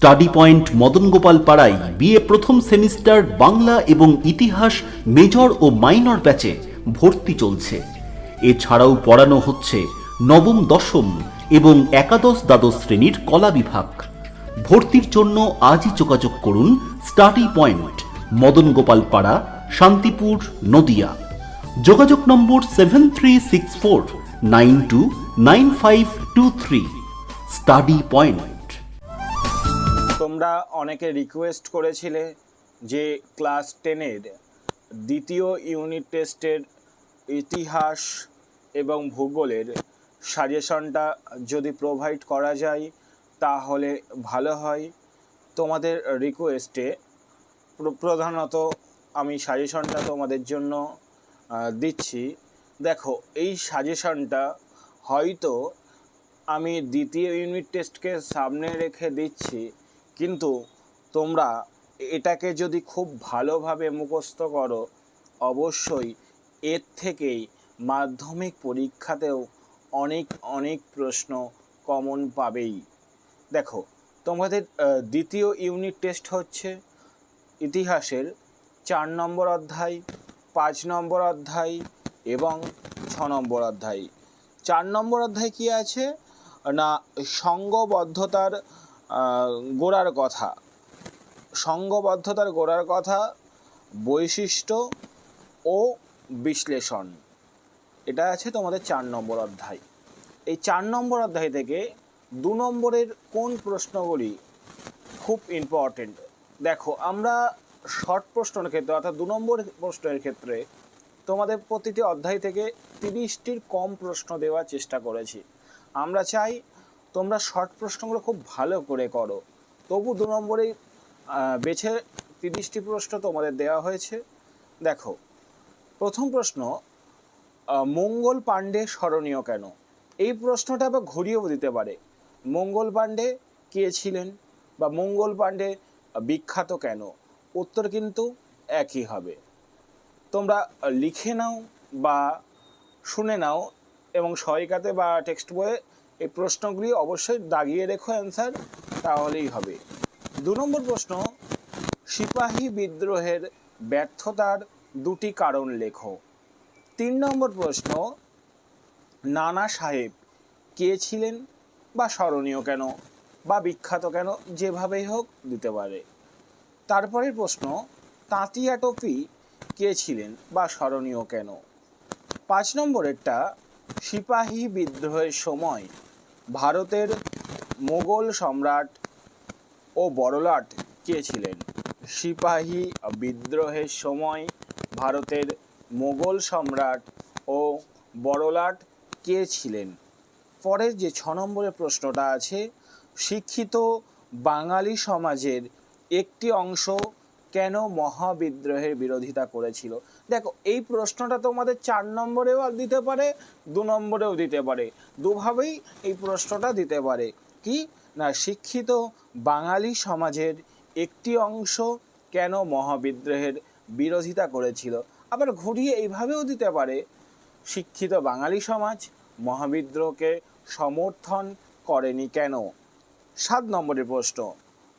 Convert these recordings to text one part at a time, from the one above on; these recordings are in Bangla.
স্টাডি পয়েন্ট মদন গোপাল পাড়ায় বিএ প্রথম সেমিস্টার বাংলা এবং ইতিহাস মেজর ও মাইনর ব্যাচে ভর্তি চলছে। এছাড়াও পড়ানো হচ্ছে নবম, দশম এবং একাদশ, দ্বাদশ শ্রেণীর কলা বিভাগ। ভর্তির জন্য আজই যোগাযোগ করুন স্টাডি পয়েন্ট মদন গোপাল পাড়া, শান্তিপুর, নদিয়া। যোগাযোগ নম্বর 7364929523। Study point. তোমরা অনেকে রিকোয়েস্ট করেছিলে যে ক্লাস 10-এর দ্বিতীয় ইউনিট টেস্টের ইতিহাস এবং ভূগোলের সাজেশনটা যদি প্রোভাইড করা যায় তাহলে ভালো হয়। তোমাদের রিকোয়েস্টে প্রধানত আমি সাজেশনটা তোমাদের জন্য দিচ্ছি। দেখো, এই সাজেশনটা হয়তো আমি দ্বিতীয় ইউনিট টেস্টকে সামনে রেখে দিচ্ছি, কিন্তু তোমরা এটাকে যদি খুব ভালোভাবে মুখস্থ করো অবশ্যই এর থেকেই মাধ্যমিক পরীক্ষাতেও অনেক প্রশ্ন কমন পাবেই। দেখো, তোমাদের দ্বিতীয় ইউনিট টেস্ট হচ্ছে ইতিহাসের 4 নম্বর অধ্যায়, 5 নম্বর অধ্যায় এবং 6 নম্বর অধ্যায়। 4 নম্বর অধ্যায় কি আছে না, সংঘবদ্ধতার গোড়ার কথা, সংঘবদ্ধতার গোড়ার কথা, বৈশিষ্ট্য ও বিশ্লেষণ। এটা আছে তোমাদের 4 নম্বর অধ্যায়। এই 4 নম্বর অধ্যায় থেকে 2 নম্বরের কোন প্রশ্নগুলি খুব ইম্পর্টেন্ট। দেখো, আমরা শর্ট প্রশ্নের ক্ষেত্রে অর্থাৎ 2 নম্বর প্রশ্নের ক্ষেত্রে তোমাদের প্রতিটি অধ্যায় থেকে 30টির কম প্রশ্ন দেওয়ার চেষ্টা করেছি। আমরা চাই তোমরা শর্ট প্রশ্নগুলো খুব ভালো করে করো, তবু 2 নম্বরে বেছে 30টি প্রশ্ন তোমাদের দেওয়া হয়েছে। দেখো, প্রথম প্রশ্ন, মঙ্গল পাণ্ডে স্মরণীয় কেন? এই প্রশ্নটা আবার ঘুরিয়েও দিতে পারে, মঙ্গল পাণ্ডে কে ছিলেন বা মঙ্গল পাণ্ডে বিখ্যাত কেন? উত্তর কিন্তু একই হবে। তোমরা লিখে নাও বা শুনে নাও এবং সহায়িকাতে বা টেক্সট বইয়ে এই প্রশ্নগুলি অবশ্যই দাগিয়ে রেখো অ্যান্সার, তাহলেই হবে। 2 নম্বর প্রশ্ন, সিপাহী বিদ্রোহের ব্যর্থতার 2টি কারণ লেখো। 3 নম্বর প্রশ্ন, নানা সাহেব কে ছিলেন বা স্মরণীয় কেন বা বিখ্যাত কেন, যেভাবেই হোক দিতে পারে। তারপরের প্রশ্ন, তাঁতিয়া টোপি কে ছিলেন বা স্মরণীয় কেন। 5 নম্বরেরটা, সিপাহী বিদ্রোহের সময় ভারতের মোগল সম্রাট ও বড়লাট কে ছিলেন। সিপাহী বিদ্রোহের সময় ভারতের মোগল সম্রাট ও বড়লাট কে ছিলেন। পরের যে 6 নম্বরের প্রশ্নটা আছে, শিক্ষিত বাঙালি সমাজের একটি অংশ কেন মহাবিদ্রোহের বিরোধিতা করেছিল। দেখো, এই প্রশ্নটা তোমাদের 4 নম্বরেও দিতে পারে, 2 নম্বরেও দিতে পারে, দুভাবেই এই প্রশ্নটা দিতে পারে। কি না, শিক্ষিত বাঙালি সমাজের একটি অংশ কেন মহাবিদ্রোহের বিরোধিতা করেছিল। আবার ঘুরিয়ে এইভাবেও দিতে পারে, শিক্ষিত বাঙালি সমাজ মহাবিদ্রোহকে সমর্থন করেনি কেন। 7 নম্বরের প্রশ্ন,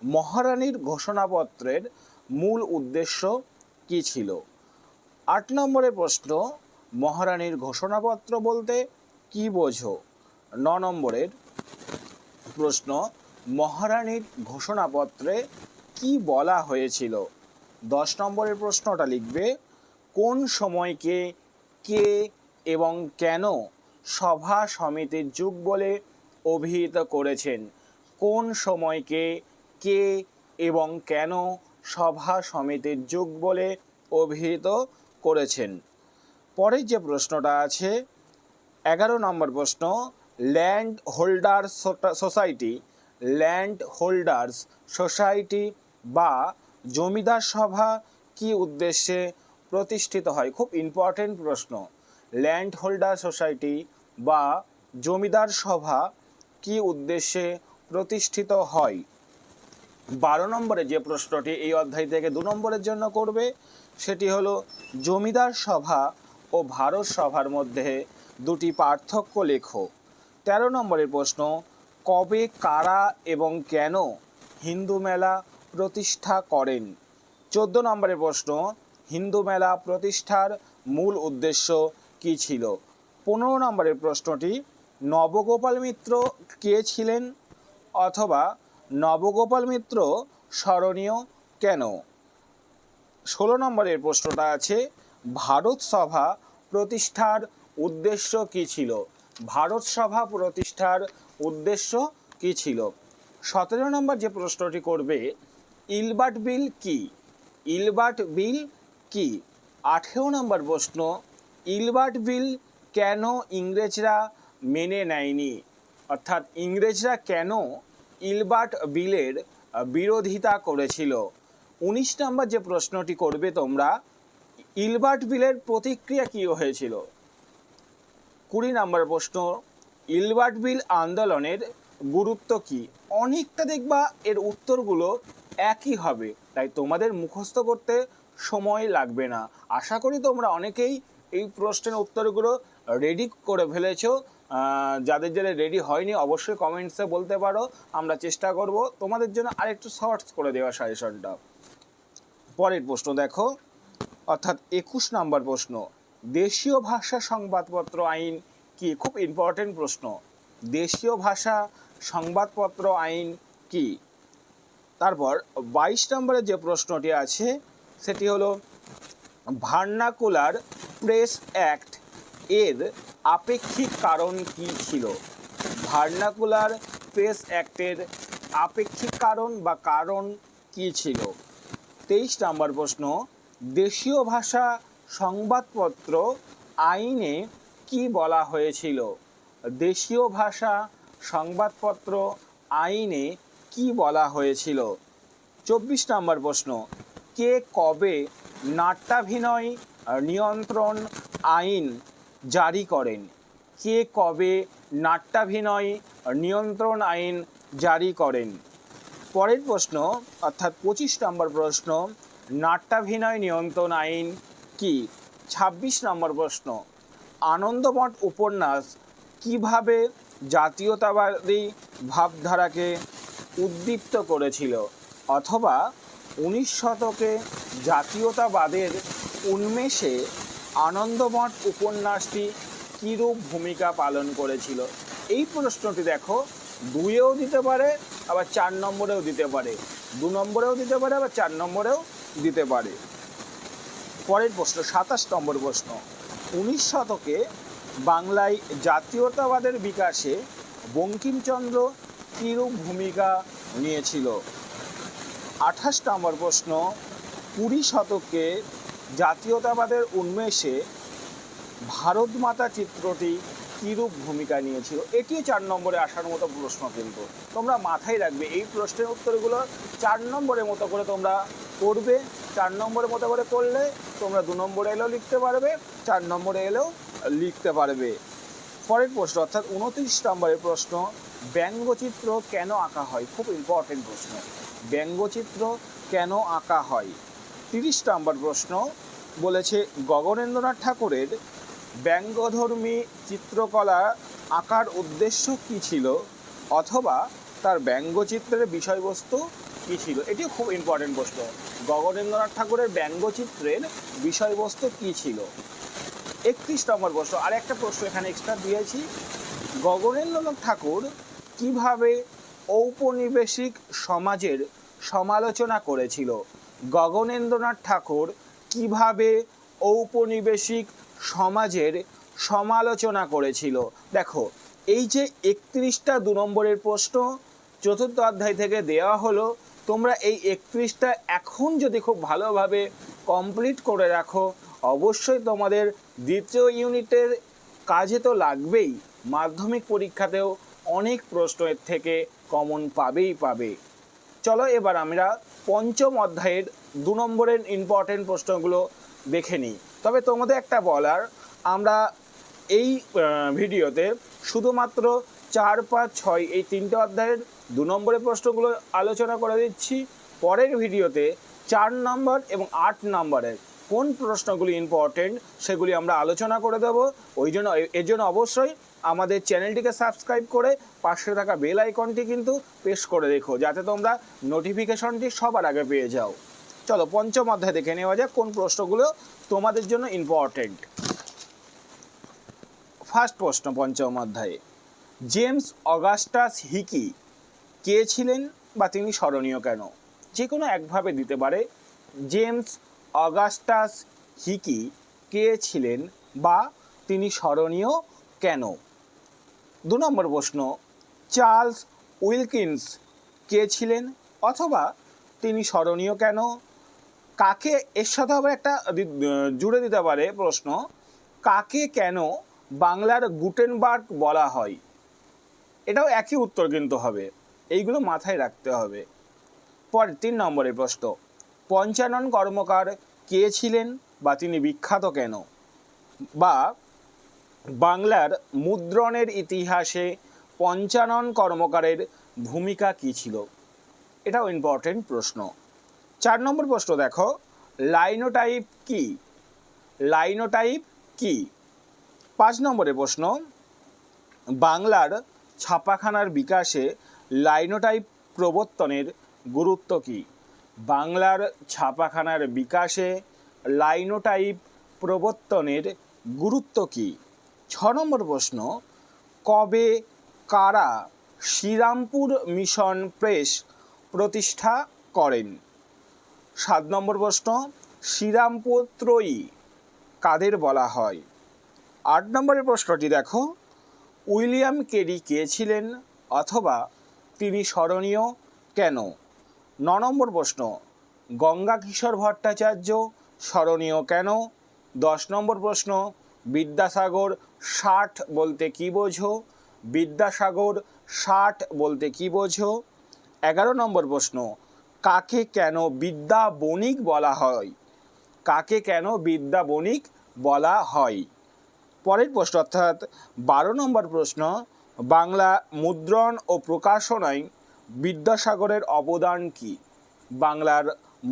মহারানীর ঘোষণাপত্রের মূল উদ্দেশ্য কি ছিল। 8 নম্বরের প্রশ্ন, মহারানীর ঘোষণাপত্র বলতে কি বোঝো। 9 নম্বরের প্রশ্ন, মহারানীর ঘোষণাপত্রে কি বলা হয়েছিল। 10 নম্বরের প্রশ্নটা লিখবে, কোন সময়কে কে এবং কেন সভা সমিতির যুগ বলে অভিহিত করেছেন। কোন সময়কে কে এবং কেন সভা সমিতির যুগ বলে অভিহিত করেছেন। পরের যে প্রশ্নটা আছে 11 নম্বর প্রশ্ন, land holders society, land holders society বা জমিদার সভা কি উদ্দেশ্যে প্রতিষ্ঠিত হয়। খুব ইম্পর্টেন্ট প্রশ্ন, ল্যান্ড হোল্ডার সোসাইটি বা জমিদার সভা কি উদ্দেশ্যে প্রতিষ্ঠিত হয়। 12 নম্বরে যে প্রশ্নটি এই অধ্যায় থেকে 2 নম্বরের জন্য করবে সেটি হলো, জমিদার সভা ও ভারত সভার মধ্যে 2টি পার্থক্য লেখো। 13 নম্বরের প্রশ্ন, কবে, কারা এবং কেন হিন্দু মেলা প্রতিষ্ঠা করেন? 14 নম্বরের প্রশ্ন, হিন্দু মেলা প্রতিষ্ঠার মূল উদ্দেশ্য কী ছিল? 15 নম্বরের প্রশ্নটি, নবগোপাল মিত্র কে ছিলেন অথবা নবগোপাল মিত্র স্মরণীয় কেন? 16 নম্বরের প্রশ্নটা আছে, ভারত সভা প্রতিষ্ঠার উদ্দেশ্য কী ছিল? ভারত সভা প্রতিষ্ঠার উদ্দেশ্য কী ছিল? 17 নম্বর যে প্রশ্নটি করবে, ইলবার্ট বিল কি? ইলবার্ট বিল কি? 18 নম্বর প্রশ্ন, ইলবার্ট বিল কেন ইংরেজরা মেনে নেয়নি? অর্থাৎ ইংরেজরা কেন ইলবার্ট বিলের বিরোধিতা করেছিল? 19 নম্বর যে প্রশ্নটি করবে তোমরা, ইলবার্ট বিলের প্রতিক্রিয়া কী হয়েছিল? 20 নম্বর প্রশ্ন, ইলবার্ট বিল আন্দোলনের গুরুত্ব কী? অনেকটা দেখবা এর উত্তরগুলো একই হবে, তাই তোমাদের মুখস্থ করতে সময় লাগবে না। আশা করি তোমরা অনেকেই এই প্রশ্নের উত্তরগুলো রেডি করে ফেলেছো। যাদের যাদের রেডি হয়নি অবশ্যই কমেন্টসে বলতে পারো, আমরা চেষ্টা করব তোমাদের জন্য আরেকটু শর্টস করে দেওয়া সাজেশনটা। পরের প্রশ্ন দেখো, অর্থাৎ 21 নম্বর প্রশ্ন, দেশীয় ভাষা সংবাদপত্র আইন কি? খুব ইম্পর্টেন্ট প্রশ্ন। দেশীয় ভাষা সংবাদপত্র আইন কি? তারপর 22 নম্বরের যে প্রশ্নটি আছে সেটি হলো, ভার্নাকুলার প্রেস অ্যাক্ট এর আপেক্ষিক কারণ কি ছিল? ভার্নাকুলার প্রেস অ্যাক্টের আপেক্ষিক কারণ বা কারণ কি ছিল? 23 নম্বর প্রশ্ন, দেশীয় ভাষা সংবাদপত্র আইনে কি বলা হয়েছিল? দেশীয় ভাষা সংবাদপত্র আইনে কি বলা হয়েছিল? 24 নম্বর প্রশ্ন, কে কবে নাট্যাভিনয় নিয়ন্ত্রণ আইন জারি করেন? কে কবে নাট্যাভিনয় নিয়ন্ত্রণ আইন জারি করেন? পরের প্রশ্ন, অর্থাৎ 25 নম্বর প্রশ্ন, নাট্যাভিনয় নিয়ন্ত্রণ আইন কি? 26 নম্বর প্রশ্ন, আনন্দমঠ উপন্যাস কিভাবে জাতীয়তাবাদী ভাবধারাকে উদ্দীপ্ত করেছিল? অথবা 19 শতকে জাতীয়তাবাদের উন্মেষে আনন্দমঠ উপন্যাসটি কীরূপ ভূমিকা পালন করেছিল? এই প্রশ্নটি দেখো 2-এও দিতে পারে, আবার 4 নম্বরেও দিতে পারে, 2 নম্বরেও দিতে পারে, আবার 4 নম্বরেও দিতে পারে। পরের প্রশ্ন 27 নম্বর প্রশ্ন, 19 শতকে বাংলায় জাতীয়তাবাদের বিকাশে বঙ্কিমচন্দ্র কীরূপ ভূমিকা নিয়েছিল? 28 নম্বর প্রশ্ন, 20 শতকে জাতীয়তাবাদের উন্মেষে ভারত মাতা চিত্রটি কীরূপ ভূমিকা নিয়েছিল? এটিও 4 নম্বরে আসার মতো প্রশ্ন, কিন্তু তোমরা মাথায় রাখবে এই প্রশ্নের উত্তরগুলো 4 নম্বরের মতো করে তোমরা করবে। 4 নম্বরের মতো করে করলে তোমরা 2 নম্বরে এলেও লিখতে পারবে, 4 নম্বরে এলেও লিখতে পারবে। পরের প্রশ্ন, অর্থাৎ 29 নম্বরের প্রশ্ন, ব্যঙ্গচিত্র কেন আঁকা হয়? খুব ইম্পর্টেন্ট প্রশ্ন, ব্যঙ্গচিত্র কেন আঁকা হয়? 30 নম্বর প্রশ্ন বলেছে, গগনেন্দ্রনাথ ঠাকুরের ব্যঙ্গধর্মী চিত্রকলা আঁকার উদ্দেশ্য কী ছিল অথবা তার ব্যঙ্গচিত্রের বিষয়বস্তু কী ছিল? এটিও খুব ইম্পর্টেন্ট প্রশ্ন, গগনেন্দ্রনাথ ঠাকুরের ব্যঙ্গচিত্রের বিষয়বস্তু কী ছিল? 31 নম্বর প্রশ্ন, আর একটা প্রশ্ন এখানে এক্সট্রা দিয়েছি, গগনেন্দ্রনাথ ঠাকুর কিভাবে ঔপনিবেশিক সমাজের সমালোচনা করেছিল? গগনেন্দ্রনাথ ঠাকুর কিভাবে ঔপনিবেশিক সমাজের সমালোচনা করেছিল? দেখো এই যে 31টা 2 নম্বরের প্রশ্ন 4র্থ অধ্যায় থেকে দেওয়া হলো, তোমরা এই 31টা এখন যদি খুব ভালোভাবে কমপ্লিট করে রাখো অবশ্যই তোমাদের দ্বিতীয় ইউনিটের কাজে তো লাগবেই, মাধ্যমিক পরীক্ষাতেও অনেক প্রশ্ন এর থেকে কমন পাবে। চলো এবার আমরা 5ম অধ্যায়ের 2 নম্বরের ইম্পর্টেন্ট প্রশ্নগুলো দেখে নিই। তবে তোমাদের একটা বলার, আমরা এই ভিডিওতে শুধুমাত্র 4, 5, 6 এই 3টে অধ্যায়ের 2 নম্বরের প্রশ্নগুলো আলোচনা করে দিচ্ছি। পরের ভিডিওতে 4 নম্বর এবং 8 নম্বরের কোন প্রশ্নগুলি ইম্পর্টেন্ট সেগুলি আমরা আলোচনা করে দেব। এর জন্য অবশ্যই আমাদের চ্যানেলটিকে সাবস্ক্রাইব করে পাশে থাকা বেল আইকনটি কিন্তু প্রেস করে রেখো, যাতে তোমরা নোটিফিকেশনটি সবার আগে পেয়ে যাও। চলো পঞ্চম অধ্যায় দেখে নেওয়া যাক কোন প্রশ্নগুলো তোমাদের জন্য ইম্পর্টেন্ট। ফার্স্ট প্রশ্ন পঞ্চম অধ্যায়ে, জেমস অগাস্টাস হিকি কে ছিলেন বা তিনি স্মরণীয় কেন? যে কোনো একভাবে দিতে পারে। জেমস অগাস্টাস হিকি কে ছিলেন বা তিনি স্মরণীয় কেন? 2 নম্বর প্রশ্ন, চার্লস উইলকিন্স কে ছিলেন অথবা তিনি স্মরণীয় কেন? কাকে, এর সাথে আবার একটা জুড়ে দিতে পারে প্রশ্ন, কাকে কেন বাংলার গুটেনবার্গ বলা হয়? এটাও একই উত্তর কিন্তু হবে, এইগুলো মাথায় রাখতে হবে। পরে 3 নম্বরের প্রশ্ন, পঞ্চানন কর্মকার কে ছিলেন বা তিনি বিখ্যাত কেন? বা বাংলার মুদ্রণের ইতিহাসে পঞ্চানন কর্মকারের ভূমিকা কী ছিল? এটাও ইম্পর্টেন্ট প্রশ্ন। 4 নম্বর প্রশ্ন দেখো, লাইনোটাইপ কি? লাইনোটাইপ কি? 5 নম্বরের প্রশ্ন, বাংলার ছাপাখানার বিকাশে লাইনোটাইপ প্রবর্তনের গুরুত্ব কী? বাংলার ছাপাখানার বিকাশে লাইনোটাইপ প্রবর্তনের গুরুত্ব কী? 6 নম্বর প্রশ্ন, কবে কারা শ্রীরামপুর মিশন প্রেস প্রতিষ্ঠা করেন? 7 নম্বর প্রশ্ন, শ্রীরামপুর ত্রয়ী কাদের বলা হয়? 8 নম্বরের প্রশ্নটি দেখো, উইলিয়াম কেরি কে ছিলেন অথবা তিনি স্মরণীয় কেন? 9 নম্বর প্রশ্ন, গঙ্গা কিশোর ভট্টাচার্য স্মরণীয় কেন? 10 নম্বর প্রশ্ন, বিদ্যাসাগর 60 বলতে কী বোঝো? বিদ্যাসাগর 60 বলতে কী বোঝো? 11 নম্বর প্রশ্ন, কাকে কেন বিদ্যা বণিক বলা হয়? কাকে কেন বিদ্যা বণিক বলা হয়? পরের প্রশ্ন অর্থাৎ 12 নম্বর প্রশ্ন, বাংলা মুদ্রণ ও প্রকাশনায় বিদ্যাসাগরের অবদান কী? বাংলার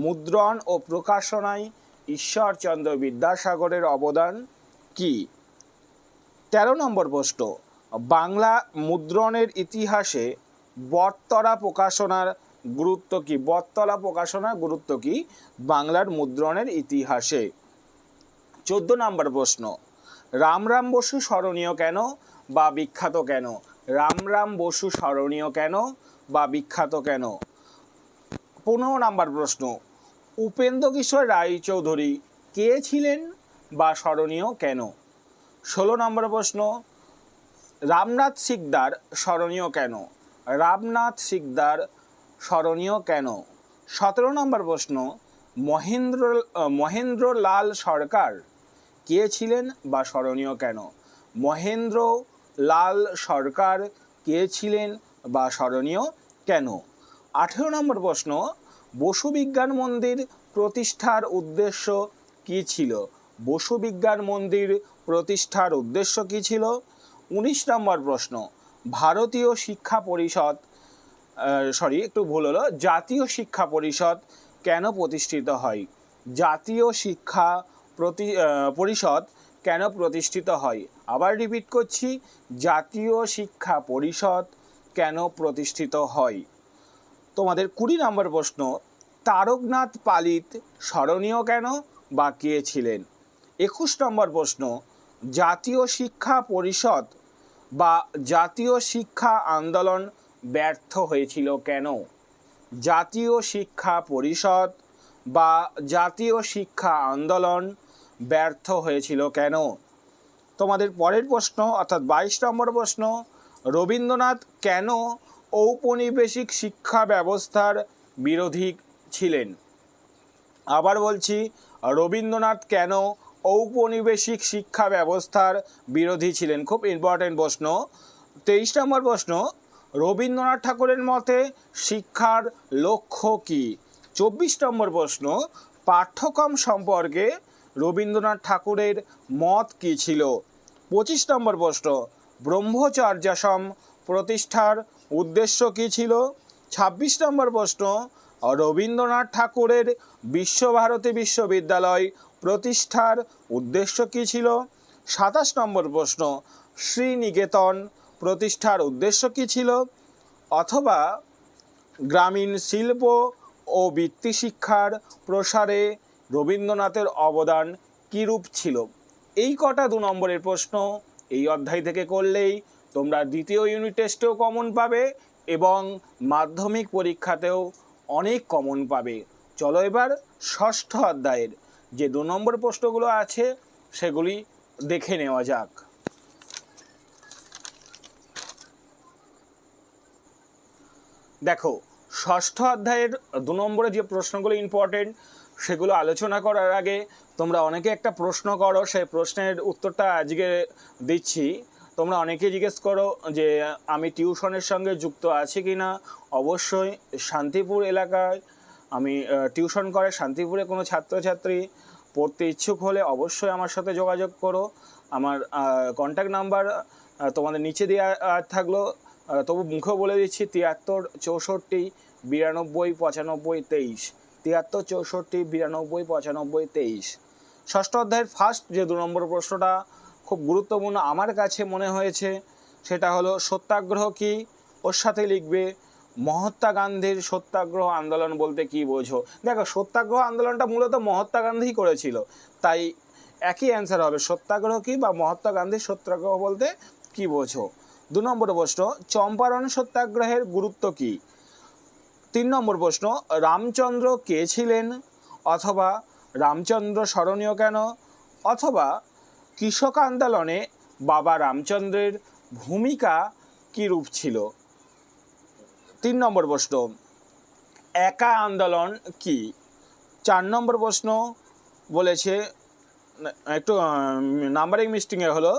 মুদ্রণ ও প্রকাশনায় ঈশ্বরচন্দ্র বিদ্যাসাগরের অবদান কী? 13 নম্বর প্রশ্ন, বাংলা মুদ্রণের ইতিহাসে বটতলা প্রকাশনার গুরুত্ব কী? বটতলা প্রকাশনার গুরুত্ব কী বাংলার মুদ্রণের ইতিহাসে? 14 নম্বর প্রশ্ন, রামরাম বসু স্মরণীয় কেন বা বিখ্যাত কেন? রামরাম বসু স্মরণীয় কেন বা বিখ্যাত কেন? 15 নম্বর প্রশ্ন, উপেন্দ্রকিশোর রায়চৌধুরী কে ছিলেন বা স্মরণীয় কেন? 16 নম্বর প্রশ্ন, রামনাথ সিকদার স্মরণীয় কেন? রামনাথ সিকদার স্মরণীয় কেন? 17 নম্বর প্রশ্ন, মহেন্দ্রলাল সরকার কে ছিলেন বা স্মরণীয় কেন? মহেন্দ্রলাল সরকার কে ছিলেন বা স্মরণীয় কেন? 18 নম্বর প্রশ্ন, বসু বিজ্ঞান মন্দির প্রতিষ্ঠার উদ্দেশ্য কী ছিল? বসু বিজ্ঞান মন্দির প্রতিষ্ঠার উদ্দেশ্য কী ছিল? 19 নম্বর প্রশ্ন, ভারতীয় শিক্ষা পরিষদ জাতীয় শিক্ষা পরিষদ কেন প্রতিষ্ঠিত হয়? জাতীয় শিক্ষা পরিষদ কেন প্রতিষ্ঠিত হয়? আবার রিপিট করছি, জাতীয় শিক্ষা পরিষদ কেন প্রতিষ্ঠিত হয়? তোমাদের 20 নম্বর প্রশ্ন, তারকনাথ পালিত স্মরণীয় কেন বা কে ছিলেন? 21 নম্বর প্রশ্ন, জাতীয় শিক্ষা পরিষদ বা জাতীয় শিক্ষা আন্দোলন ব্যর্থ হয়েছিল কেন? জাতীয় শিক্ষা পরিষদ বা জাতীয় শিক্ষা আন্দোলন ব্যর্থ হয়েছিল কেন? তোমাদের পরের প্রশ্ন অর্থাৎ 22 নম্বর প্রশ্ন, রবীন্দ্রনাথ কেন ঔপনিবেশিক শিক্ষা ব্যবস্থার বিরোধী ছিলেন? আবার বলছি, রবীন্দ্রনাথ কেন ঔপনিবেশিক শিক্ষা ব্যবস্থার বিরোধী ছিলেন? খুব ইম্পর্টেন্ট প্রশ্ন। 23 নম্বর প্রশ্ন, রবীন্দ্রনাথ ঠাকুরের মতে শিক্ষার লক্ষ্য কী? 24 নম্বর প্রশ্ন, পাঠ্যক্রম সম্পর্কে রবীন্দ্রনাথ ঠাকুরের মত কী ছিল? 25 নম্বর প্রশ্ন, ব্রহ্মচর্যাশ্রম প্রতিষ্ঠার উদ্দেশ্য কী ছিল? 26 নম্বর প্রশ্ন, রবীন্দ্রনাথ ঠাকুরের বিশ্বভারতী বিশ্ববিদ্যালয় প্রতিষ্ঠার উদ্দেশ্য কী ছিল? 27 নম্বর প্রশ্ন, শ্রীনিকেতন প্রতিষ্ঠার উদ্দেশ্য কী ছিল, অথবা গ্রামীণ শিল্প ও বৃত্তি শিক্ষার প্রসারে রবীন্দ্রনাথের অবদান কীরূপ ছিল। এই কটা 2 নম্বরের প্রশ্ন এই অধ্যায় থেকে করলেই তোমরা দ্বিতীয় ইউনিট টেস্টেও কমন পাবে এবং মাধ্যমিক পরীক্ষাতেও অনেক কমন পাবে। চলো এবার ষষ্ঠ অধ্যায়ের যে 2 নম্বর প্রশ্নগুলো আছে সেগুলি দেখে নেওয়া যাক। দেখো, ষষ্ঠ অধ্যায়ের 2 নম্বরে যে প্রশ্নগুলো ইম্পর্টেন্ট সেগুলো আলোচনা করার আগে তোমরা অনেকে একটা প্রশ্ন করো, সেই প্রশ্নের উত্তরটা আজকে দিচ্ছি। তোমরা অনেকে জিজ্ঞেস করো যে আমি টিউশনের সঙ্গে যুক্ত আছি কি না। অবশ্যই শান্তিপুর এলাকায় আমি টিউশন করে শান্তিপুরে কোনো ছাত্রছাত্রী পড়তে ইচ্ছুক হলে অবশ্যই আমার সাথে যোগাযোগ করো। আমার কন্ট্যাক্ট নাম্বার তোমাদের নিচে দেওয়া থাকলো, তবু মুখে বলে দিচ্ছি 73 64 92 95 23, 73 64 92 95 23। ষষ্ঠ অধ্যায়ের ফার্স্ট যে 2 নম্বর প্রশ্নটা খুব গুরুত্বপূর্ণ আমার কাছে মনে হয়েছে, সেটা হলো সত্যাগ্রহ কি। ওর সাথে লিখবে মহাত্মা গান্ধীর সত্যাগ্রহ আন্দোলন বলতে কি বোঝো। দেখো, সত্যাগ্রহ আন্দোলনটা মূলত মহাত্মা গান্ধী করেছিল, তাই একই অ্যান্সার হবে সত্যাগ্রহ কি বা মহাত্মা গান্ধীর সত্যাগ্রহ বলতে কি বোঝো। 2 নম্বর প্রশ্ন চম্পারণ সত্যাগ্রহের গুরুত্ব কি। 3 নম্বর প্রশ্ন রামচন্দ্র কে ছিলেন, অথবা রামচন্দ্র স্মরণীয় কেন, অথবা কৃষক আন্দোলনে বাবা রামচন্দ্রের ভূমিকা কীরূপ ছিল। 3 নম্বর প্রশ্ন একা আন্দোলন কি। 4 নম্বর প্রশ্ন বলেছে, একটু নাম্বারিং মিস্টিংয়ে হলো।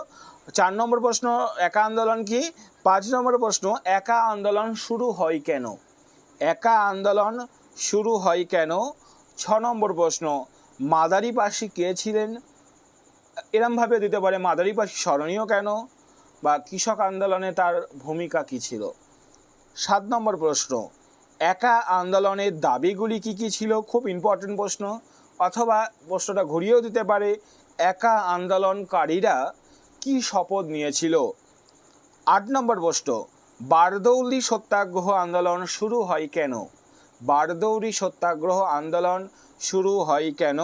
4 নম্বর প্রশ্ন একা আন্দোলন কি। 5 নম্বর প্রশ্ন একা আন্দোলন শুরু হয় কেন। একা আন্দোলন শুরু হয় কেন। 6 নম্বর প্রশ্ন মাদারিপাশি কে ছিলেন। এরমভাবে দিতে পারে মাদারিপাশি স্মরণীয় কেন, বা কৃষক আন্দোলনে তার ভূমিকা কী ছিল। 7 নম্বর প্রশ্ন একা আন্দোলনের দাবিগুলি কি কি ছিল। খুব ইম্পর্টেন্ট প্রশ্ন, অথবা প্রশ্নটা ঘুরিয়েও দিতে পারে একা আন্দোলনকারীরা কি শপথ নিয়েছিল। 8 নম্বর প্রশ্ন বারদৌলি সত্যাগ্রহ আন্দোলন শুরু হয় কেন। বারদৌলি সত্যাগ্রহ আন্দোলন শুরু হয় কেন।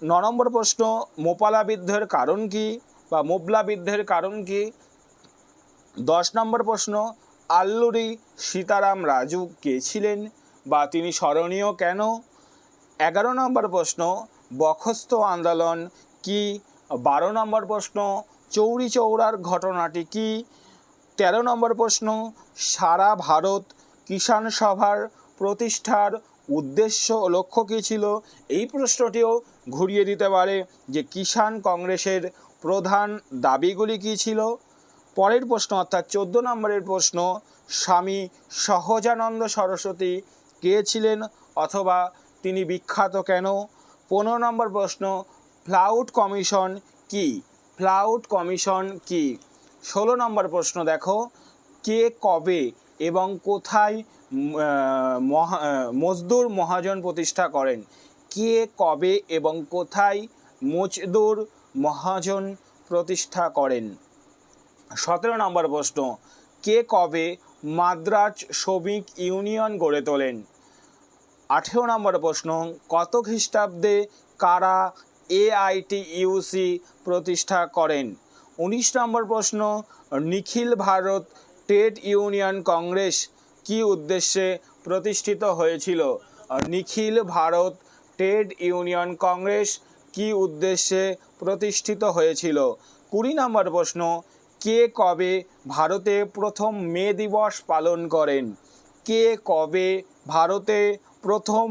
9 নম্বর প্রশ্ন মোপালা বিদ্রোহের কারণ কি বা মোবলা বিদ্রোহের কারণ কি। 10 নম্বর প্রশ্ন আল্লুরি সীতারাম রাজু কে ছিলেন বা তিনি স্মরণীয় কেন। 11 নম্বর প্রশ্ন বখস্ত আন্দোলন কি। 12 নম্বর প্রশ্ন চৌরি চৌরার ঘটনাটি কি। 13 নম্বর প্রশ্ন সারা ভারত কিষাণ সভার প্রতিষ্ঠার উদ্দেশ্য ও লক্ষ্য কী ছিল। এই প্রশ্নটিও ঘুরিয়ে দিতে পারে যে কিষাণ কংগ্রেসের প্রধান দাবিগুলি কী ছিল। পরের প্রশ্ন অর্থাৎ 14 নম্বরের প্রশ্ন স্বামী সহজানন্দ সরস্বতী কে ছিলেন, অথবা তিনি বিখ্যাত কেন। 15 নম্বর প্রশ্ন ফ্লাউট কমিশন কি। ফ্লাউট কমিশন কি। 16 নম্বর প্রশ্ন দেখো কে কবে এবং কোথায় মজদুর মহাজন প্রতিষ্ঠা করেন। কে কবে এবং কোথায় মজদুর মহাজন প্রতিষ্ঠা করেন। 17 নম্বর প্রশ্ন কে কবে মাদ্রাজ শ্রমিক ইউনিয়ন গড়ে তোলেন। 18 নম্বর প্রশ্ন কত খ্রিস্টাব্দে কারা AITUC প্রতিষ্ঠা করেন। 19 নম্বর প্রশ্ন নিখিল ভারত ট্রেড ইউনিয়ন কংগ্রেস কি উদ্দেশ্যে প্রতিষ্ঠিত হয়েছিল। নিখিল ভারত ট্রেড ইউনিয়ন কংগ্রেস কি উদ্দেশ্যে প্রতিষ্ঠিত হয়েছিল। 20 নম্বর প্রশ্ন কে কবে ভারতে প্রথম মে দিবস পালন করেন। কে কবে ভারতে প্রথম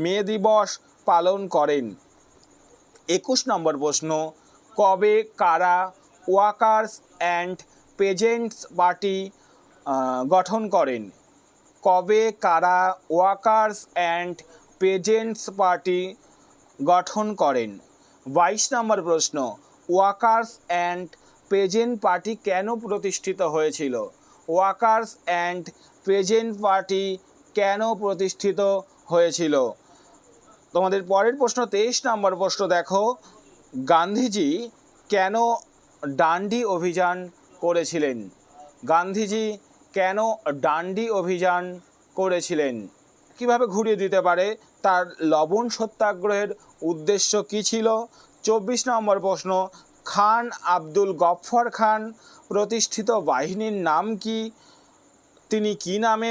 মে দিবস পালন করেন। 21 নম্বর প্রশ্ন কবে কারা ওয়ার্কার্স অ্যান্ড পেজেন্টস পার্টি গঠন করেন। কবে কারা ওয়ার্কার্স অ্যান্ড পেজেন্টস পার্টি গঠন করেন। 22 নম্বর প্রশ্ন ওয়ার্কার্স অ্যান্ড পেজেন্ট পার্টি কেন প্রতিষ্ঠিত হয়েছিল। ওয়ার্কার্স অ্যান্ড পেজেন্ট পার্টি কেন প্রতিষ্ঠিত হয়েছিল। তোমাদের পরের প্রশ্ন 23 নম্বর প্রশ্ন দেখো গান্ধীজি কেন ডান্ডি অভিযান করেছিলেন? গান্ধীজি কেন ডান্ডি অভিযান করেছিলেন? কিভাবে ঘুরিয়ে দিতে পারে? তার লবণ সত্যাগ্রহের উদ্দেশ্য কী ছিল? 24 নম্বর প্রশ্ন, খান আব্দুল গফফর খান প্রতিষ্ঠিত বাহিনীর নাম কি? তিনি কি নামে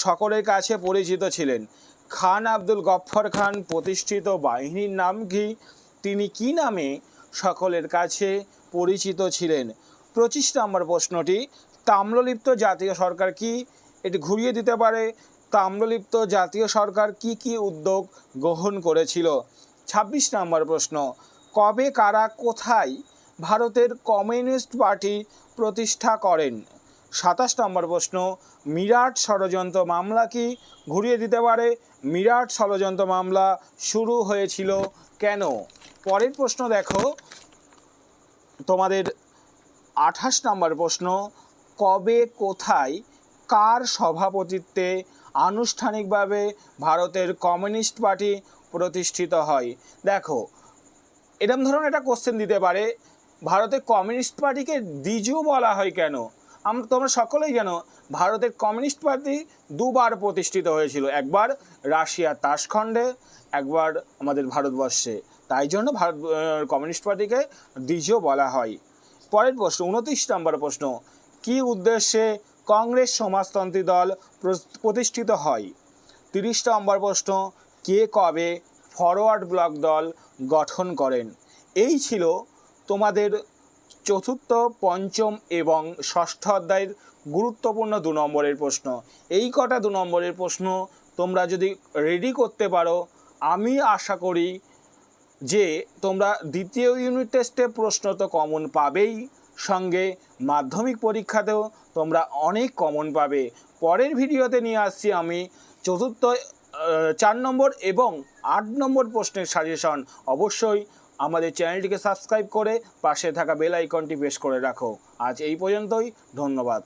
সকলের কাছে পরিচিত ছিলেন? খান আব্দুল গফফর খান প্রতিষ্ঠিত বাহিনীর নাম কি? তিনি কি নামে সকলের কাছে পরিচিত ছিলেন? 25 নম্বর প্রশ্নটি, তাম্রলিপ্ত জাতীয় সরকার কি? এটি ঘুরিয়ে দিতে পারে। তাম্রলিপ্ত জাতীয় সরকার কি কি উদ্যোগ গ্রহণ করেছিল? 26 নম্বর প্রশ্ন, কবে কারা কোথায় ভারতের কমিউনিস্ট পার্টি প্রতিষ্ঠা করেন? 27 নম্বর প্রশ্ন, মিরাট ষড়যন্ত্র মামলা কি? ঘুরিয়ে দিতে পারে। মিরাট ষড়যন্ত্র মামলা শুরু হয়েছিল কেন? পরের প্রশ্ন দেখো, তোমাদের 28 নম্বর প্রশ্ন, কবে কোথায় কার সভাপতিত্বে আনুষ্ঠানিকভাবে ভারতের কমিউনিস্ট পার্টি প্রতিষ্ঠিত হয়? দেখো, এরকম ধরনের একটা কোশ্চেন দিতে পারে, ভারতের কমিউনিস্ট পার্টিকে দ্বিজু বলা হয় কেন? তোমরা সকলেই জানো ভারতের কমিউনিস্ট পার্টি দুবার প্রতিষ্ঠিত হয়েছিল, একবার রাশিয়ার তাশখণ্ডে, একবার আমাদের ভারতবর্ষে। তাই জন্য ভারত কমিউনিস্ট পার্টিকে দ্বিজু বলা হয়। পরের প্রশ্ন, 29 নম্বর প্রশ্ন, কী উদ্দেশ্যে কংগ্রেস সমাজতন্ত্রী দল প্রতিষ্ঠিত হয়? 30 নম্বর প্রশ্ন, কে কবে ফরওয়ার্ড ব্লক দল গঠন করেন? এই ছিল তোমাদের চতুর্থ, পঞ্চম এবং ষষ্ঠ অধ্যায়ের গুরুত্বপূর্ণ 2 নম্বরের প্রশ্ন। এই কটা 2 নম্বরের প্রশ্ন তোমরা যদি রেডি করতে পারো, আমি আশা করি যে তোমরা দ্বিতীয় ইউনিট টেস্টে প্রশ্ন তো কমন পাবেই, সঙ্গে মাধ্যমিক পরীক্ষাতেও তোমরা অনেক কমন পাবে। পরের ভিডিওতে নিয়ে আসছি আমি চতুর্থ 4 নম্বর এবং 8 নম্বর প্রশ্নের সাজেশন। অবশ্যই আমাদের চ্যানেলটিকে সাবস্ক্রাইব করে পাশে থাকা বেল আইকনটি প্রেস করে রাখো। আজ এই পর্যন্তই, ধন্যবাদ।